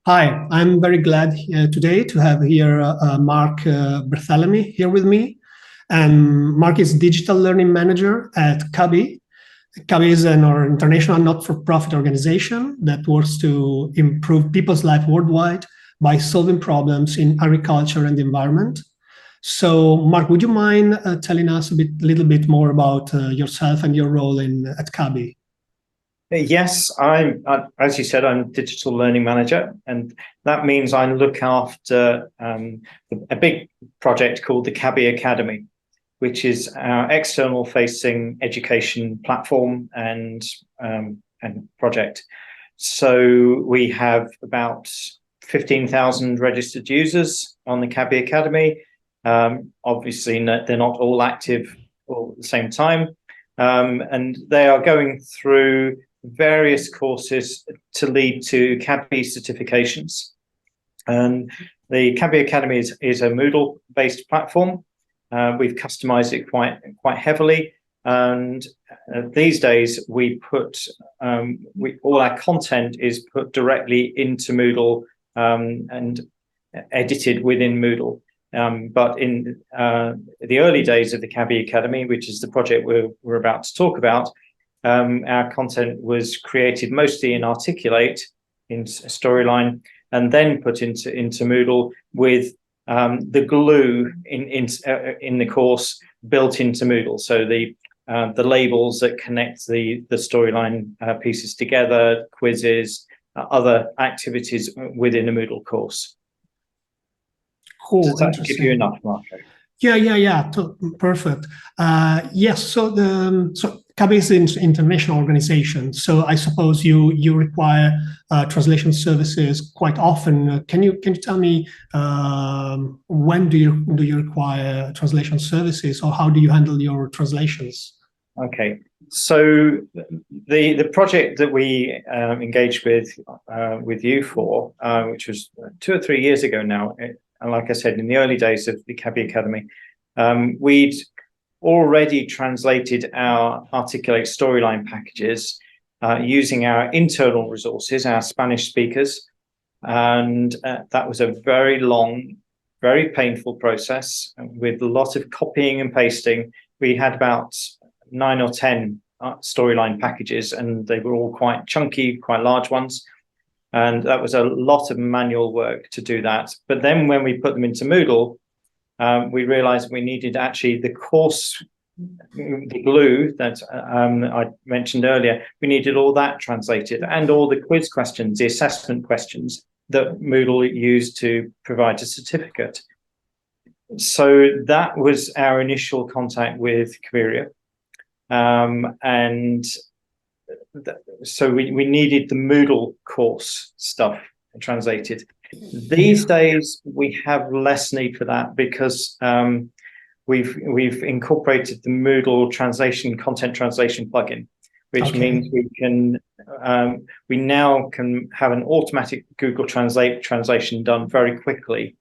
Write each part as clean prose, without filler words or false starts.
Hi, I'm very glad today to have here Mark Berthelemy here with me. And Mark is Digital Learning Manager at CABI. CABI is an international not-for-profit organization that works to improve people's life worldwide by solving problems in agriculture and the environment. So, Mark, would you mind telling us little bit more about yourself and your role at CABI? Yes, as you said, I'm digital learning manager, and that means I look after a big project called the CABI Academy, which is our external facing education platform and project. So we have about 15,000 registered users on the CABI Academy. Obviously, they're not all active all at the same time, and they are going through various courses to lead to CABI certifications. And the CABI Academy is a Moodle-based platform. We've customized it quite heavily, and these days we put all our content is put directly into Moodle and edited within Moodle. But in the early days of the CABI Academy, which is the project we're about to talk about, our content was created mostly in Articulate, in Storyline, and then put into Moodle with the glue in the course built into Moodle. So the labels that connect the Storyline pieces together, quizzes, other activities within the Moodle course. Cool. Does that give you enough, Marco? Yeah. Perfect. Yes. So CABI is an international organization. So I suppose you require translation services quite often. Can you tell me when do you require translation services, or how do you handle your translations? Okay. So the project that we engaged with you for, which was 2 or 3 years ago now. And like I said, in the early days of the CABI Academy, we'd already translated our Articulate Storyline packages using our internal resources, our Spanish speakers. And that was a very long, very painful process with a lot of copying and pasting. We had about 9 or 10 Storyline packages, and they were all quite chunky, quite large ones. And that was a lot of manual work to do that. But then when we put them into Moodle, we realized we needed actually the course, the glue that I mentioned earlier. We needed all that translated, and all the quiz questions, the assessment questions that Moodle used to provide a certificate. So that was our initial contact with Qabiria. And so we needed the Moodle course stuff translated. These days we have less need for that because we've incorporated the Moodle content translation plugin, which means we now can have an automatic Google Translate translation done very quickly,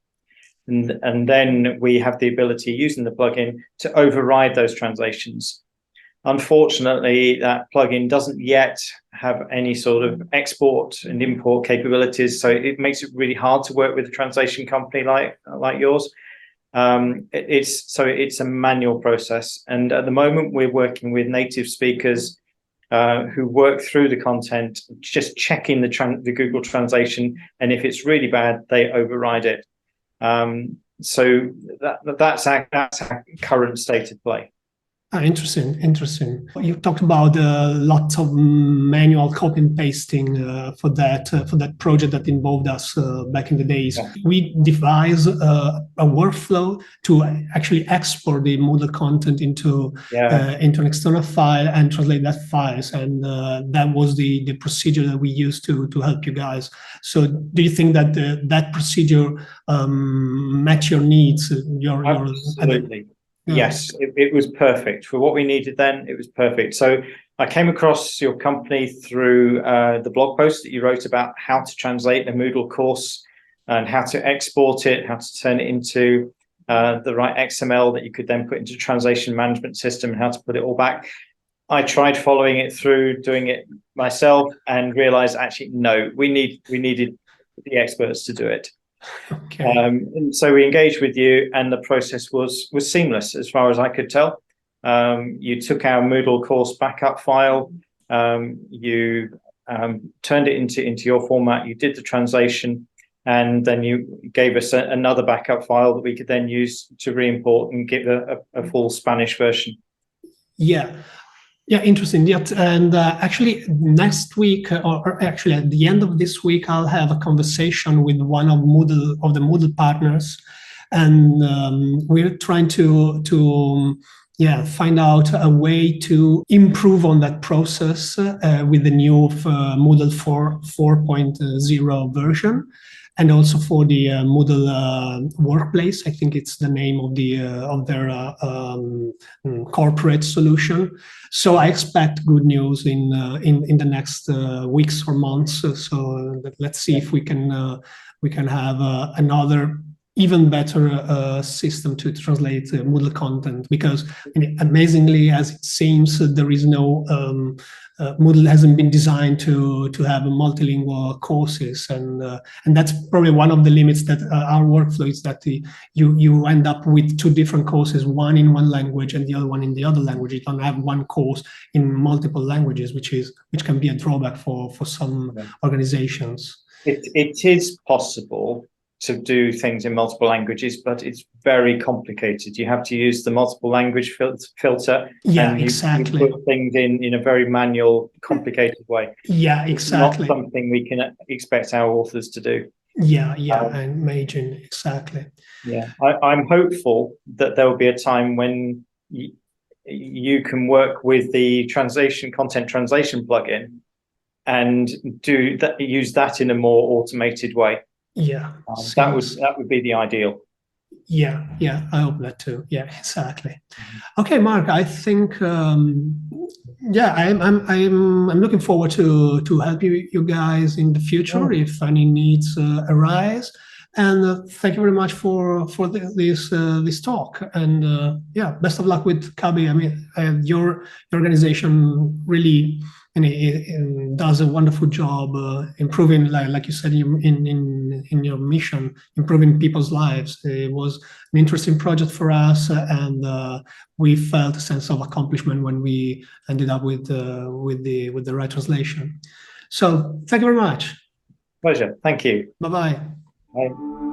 and then we have the ability using the plugin to override those translations. Unfortunately, that plugin doesn't yet have any sort of export and import capabilities, so it makes it really hard to work with a translation company like yours. It's a manual process, and at the moment we're working with native speakers who work through the content, just checking the Google translation, and if it's really bad, they override it. So that's our current state of play. Interesting. You talked about lots of manual copy and pasting for that project that involved us back in the days. Yeah. We devised a workflow to actually export the Moodle content into an external file and translate that files, and that was the procedure that we used to help you guys. So, do you think that that procedure met your needs? Absolutely. Yes, it was perfect for what we needed then. It was perfect. So I came across your company through the blog post that you wrote about how to translate a Moodle course and how to export it, how to turn it into the right XML that you could then put into a translation management system, and how to put it all back. I tried following it through, doing it myself, and realized actually, no, we needed the experts to do it. Okay. And so we engaged with you, and the process was seamless as far as I could tell. You took our Moodle course backup file, you turned it into your format, you did the translation, and then you gave us another backup file that we could then use to re-import and give a full Spanish version. Yeah. Yeah, interesting. Yeah, and actually next week, or actually at the end of this week, I'll have a conversation with one of the Moodle partners, and we're trying to find out a way to improve on that process with the new Moodle 4.0 version. And also for the Moodle Workplace, I think it's the name of their corporate solution. So I expect good news in the next weeks or months. So let's see if we can have another even better system to translate Moodle content, because amazingly, as it seems, there is no Moodle hasn't been designed to have multilingual courses, and that's probably one of the limits that our workflow is, that you end up with two different courses, one in one language and the other one in the other language. You don't have one course in multiple languages, which can be a drawback for some organizations. It is possible to do things in multiple languages, but it's very complicated. You have to use the multiple language filter. Yeah, and exactly. You put things in a very manual, complicated way. Yeah, exactly. It's not something we can expect our authors to do. Yeah, I imagine, exactly. Yeah, I'm hopeful that there will be a time when you can work with the content translation plugin and use that in a more automated way. Yeah, that would be the ideal. Yeah, I hope that too. Yeah, exactly. Okay, Mark, I think I'm looking forward to help you guys in the future if any needs arise. And thank you very much for this talk. And best of luck with CABI. I mean, your organization really does a wonderful job improving, like you said in your mission, improving people's lives. It was an interesting project for us, and we felt a sense of accomplishment when we ended up with the right translation. So thank you very much. Pleasure. Thank you. Bye-bye. Bye.